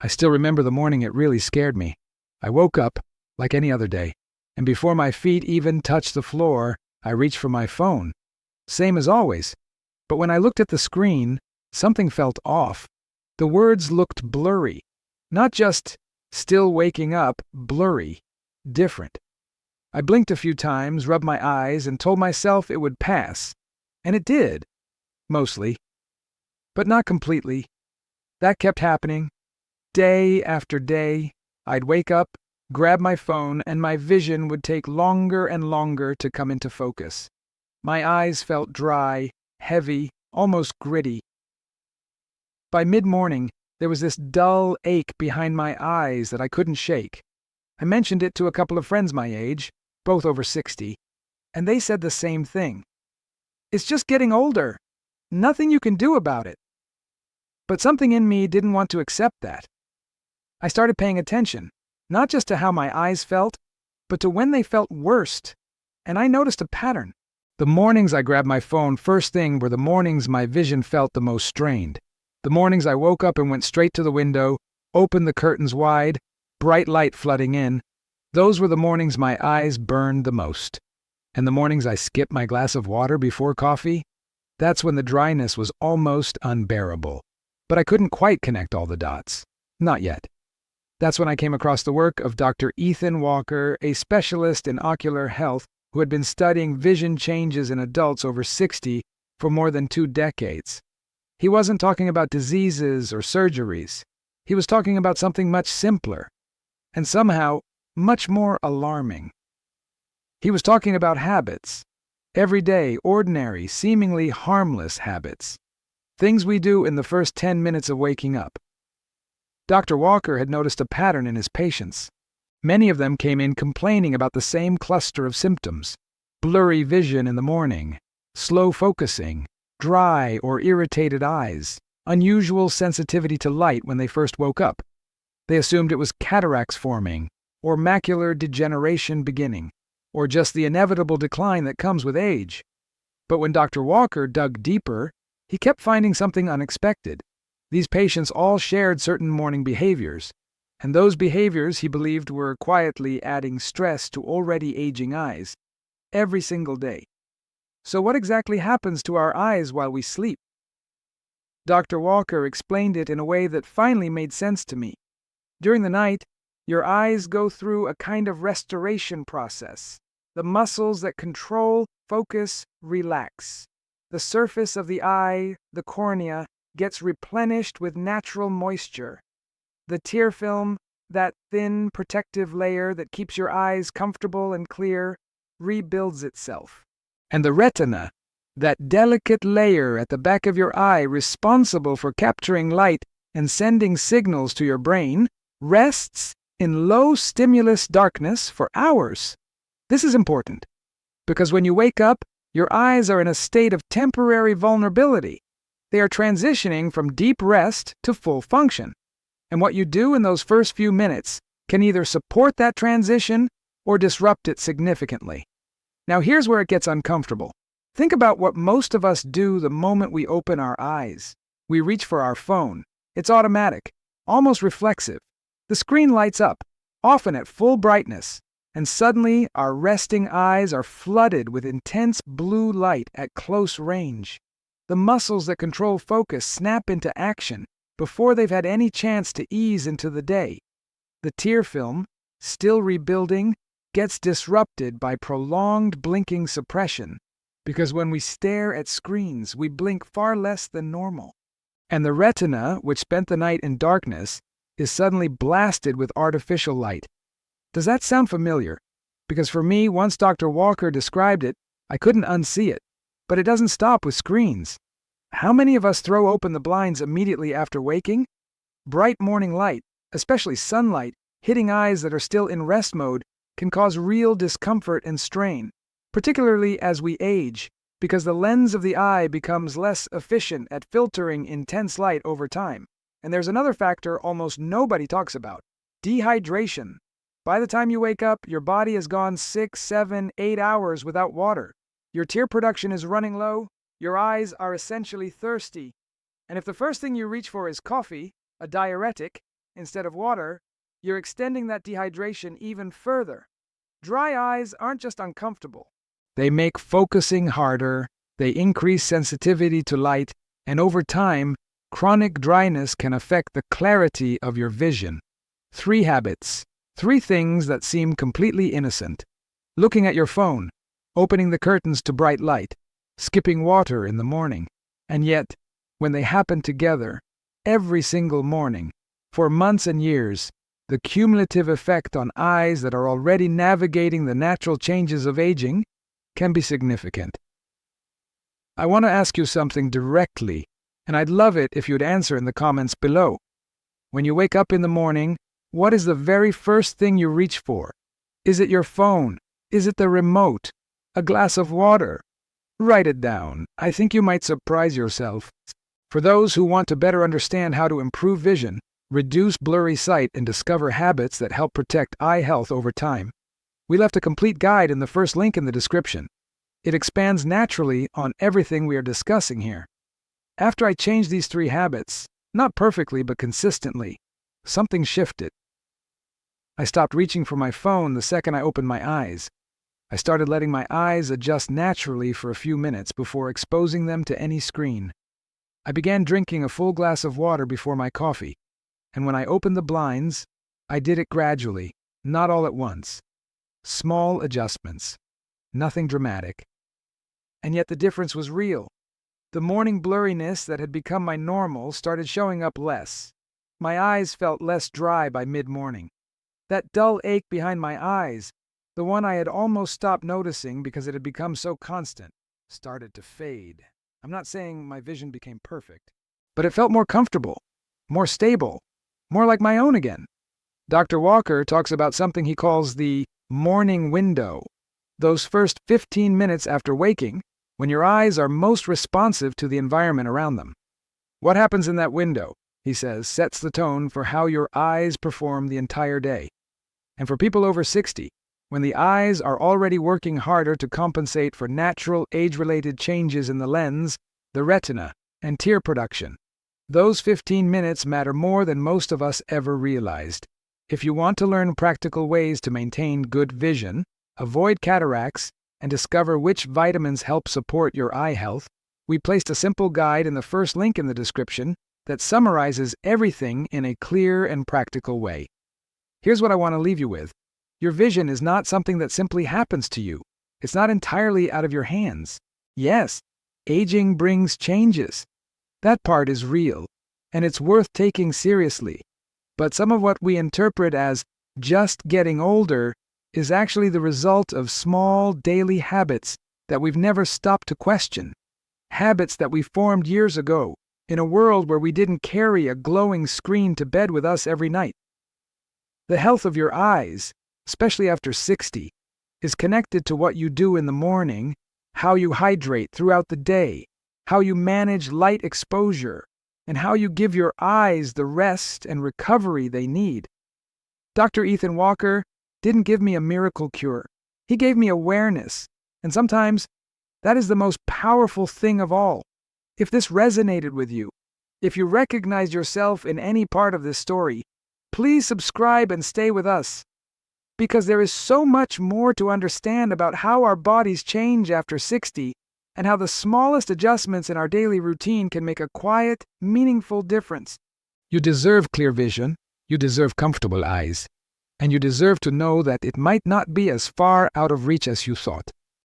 I still remember the morning it really scared me. I woke up, like any other day, and before my feet even touched the floor, I reached for my phone. Same as always. But when I looked at the screen, something felt off. The words looked blurry. Not just still waking up, blurry. Different. I blinked a few times, rubbed my eyes, and told myself it would pass. And it did. Mostly. But not completely. That kept happening. Day after day, I'd wake up, grab my phone, and my vision would take longer and longer to come into focus. My eyes felt dry, heavy, almost gritty. By mid-morning, there was this dull ache behind my eyes that I couldn't shake. I mentioned it to a couple of friends my age, both over 60, and they said the same thing. It's just getting older. Nothing you can do about it. But something in me didn't want to accept that. I started paying attention, not just to how my eyes felt, but to when they felt worst, and I noticed a pattern. The mornings I grabbed my phone first thing were the mornings my vision felt the most strained. The mornings I woke up and went straight to the window, opened the curtains wide, bright light flooding in. Those were the mornings my eyes burned the most. And the mornings I skipped my glass of water before coffee, that's when the dryness was almost unbearable. But I couldn't quite connect all the dots. Not yet. That's when I came across the work of Dr. Ethan Walker, a specialist in ocular health who had been studying vision changes in adults over 60 for more than 2 decades. He wasn't talking about diseases or surgeries. He was talking about something much simpler, and somehow much more alarming. He was talking about habits. Everyday, ordinary, seemingly harmless habits. Things we do in the first 10 minutes of waking up. Dr. Walker had noticed a pattern in his patients. Many of them came in complaining about the same cluster of symptoms: blurry vision in the morning, slow focusing, dry or irritated eyes, unusual sensitivity to light when they first woke up. They assumed it was cataracts forming, or macular degeneration beginning, or just the inevitable decline that comes with age. But when Dr. Walker dug deeper, he kept finding something unexpected. These patients all shared certain morning behaviors, and those behaviors he believed were quietly adding stress to already aging eyes, every single day. So what exactly happens to our eyes while we sleep? Dr. Walker explained it in a way that finally made sense to me. During the night, your eyes go through a kind of restoration process. The muscles that control, focus, relax. The surface of the eye, the cornea, gets replenished with natural moisture. The tear film, that thin protective layer that keeps your eyes comfortable and clear, rebuilds itself. And the retina, that delicate layer at the back of your eye responsible for capturing light and sending signals to your brain, rests in low-stimulus darkness for hours. This is important, because when you wake up, your eyes are in a state of temporary vulnerability. They are transitioning from deep rest to full function. And what you do in those first few minutes can either support that transition or disrupt it significantly. Now here's where it gets uncomfortable. Think about what most of us do the moment we open our eyes. We reach for our phone. It's automatic, almost reflexive. The screen lights up, often at full brightness, and suddenly our resting eyes are flooded with intense blue light at close range. The muscles that control focus snap into action before they've had any chance to ease into the day. The tear film, still rebuilding, gets disrupted by prolonged blinking suppression, because when we stare at screens, we blink far less than normal. And the retina, which spent the night in darkness, is suddenly blasted with artificial light. Does that sound familiar? Because for me, once Dr. Walker described it, I couldn't unsee it. But it doesn't stop with screens. How many of us throw open the blinds immediately after waking? Bright morning light, especially sunlight, hitting eyes that are still in rest mode, can cause real discomfort and strain, particularly as we age, because the lens of the eye becomes less efficient at filtering intense light over time. And there's another factor almost nobody talks about: dehydration. By the time you wake up, your body has gone 6, 7, 8 hours without water. Your tear production is running low, your eyes are essentially thirsty. And if the first thing you reach for is coffee, a diuretic, instead of water, you're extending that dehydration even further. Dry eyes aren't just uncomfortable. They make focusing harder, they increase sensitivity to light, and over time, chronic dryness can affect the clarity of your vision. 3 habits. 3 things that seem completely innocent. Looking at your phone, opening the curtains to bright light, skipping water in the morning. And yet, when they happen together, every single morning, for months and years, the cumulative effect on eyes that are already navigating the natural changes of aging can be significant. I want to ask you something directly, and I'd love it if you'd answer in the comments below. When you wake up in the morning, what is the very first thing you reach for? Is it your phone? Is it the remote? A glass of water? Write it down. I think you might surprise yourself. For those who want to better understand how to improve vision, reduce blurry sight, and discover habits that help protect eye health over time, we left a complete guide in the first link in the description. It expands naturally on everything we are discussing here. After I changed these 3 habits, not perfectly but consistently, something shifted. I stopped reaching for my phone the second I opened my eyes. I started letting my eyes adjust naturally for a few minutes before exposing them to any screen. I began drinking a full glass of water before my coffee, and when I opened the blinds, I did it gradually, not all at once. Small adjustments, nothing dramatic. And yet the difference was real. The morning blurriness that had become my normal started showing up less. My eyes felt less dry by mid-morning. That dull ache behind my eyes, the one I had almost stopped noticing because it had become so constant, started to fade. I'm not saying my vision became perfect, but it felt more comfortable, more stable, more like my own again. Dr. Walker talks about something he calls the morning window. Those first 15 minutes after waking, when your eyes are most responsive to the environment around them. What happens in that window, he says, sets the tone for how your eyes perform the entire day. And for people over 60, when the eyes are already working harder to compensate for natural age-related changes in the lens, the retina, and tear production, those 15 minutes matter more than most of us ever realized. If you want to learn practical ways to maintain good vision, avoid cataracts, and discover which vitamins help support your eye health, we placed a simple guide in the first link in the description that summarizes everything in a clear and practical way. Here's what I want to leave you with. Your vision is not something that simply happens to you. It's not entirely out of your hands. Yes, aging brings changes. That part is real, and it's worth taking seriously. But some of what we interpret as just getting older is actually the result of small daily habits that we've never stopped to question. Habits that we formed years ago, in a world where we didn't carry a glowing screen to bed with us every night. The health of your eyes, especially after 60, is connected to what you do in the morning, how you hydrate throughout the day, how you manage light exposure, and how you give your eyes the rest and recovery they need. Dr. Ethan Walker didn't give me a miracle cure. He gave me awareness, and sometimes that is the most powerful thing of all. If this resonated with you, if you recognize yourself in any part of this story, please subscribe and stay with us, because there is so much more to understand about how our bodies change after 60 and how the smallest adjustments in our daily routine can make a quiet, meaningful difference. You deserve clear vision, you deserve comfortable eyes, and you deserve to know that it might not be as far out of reach as you thought.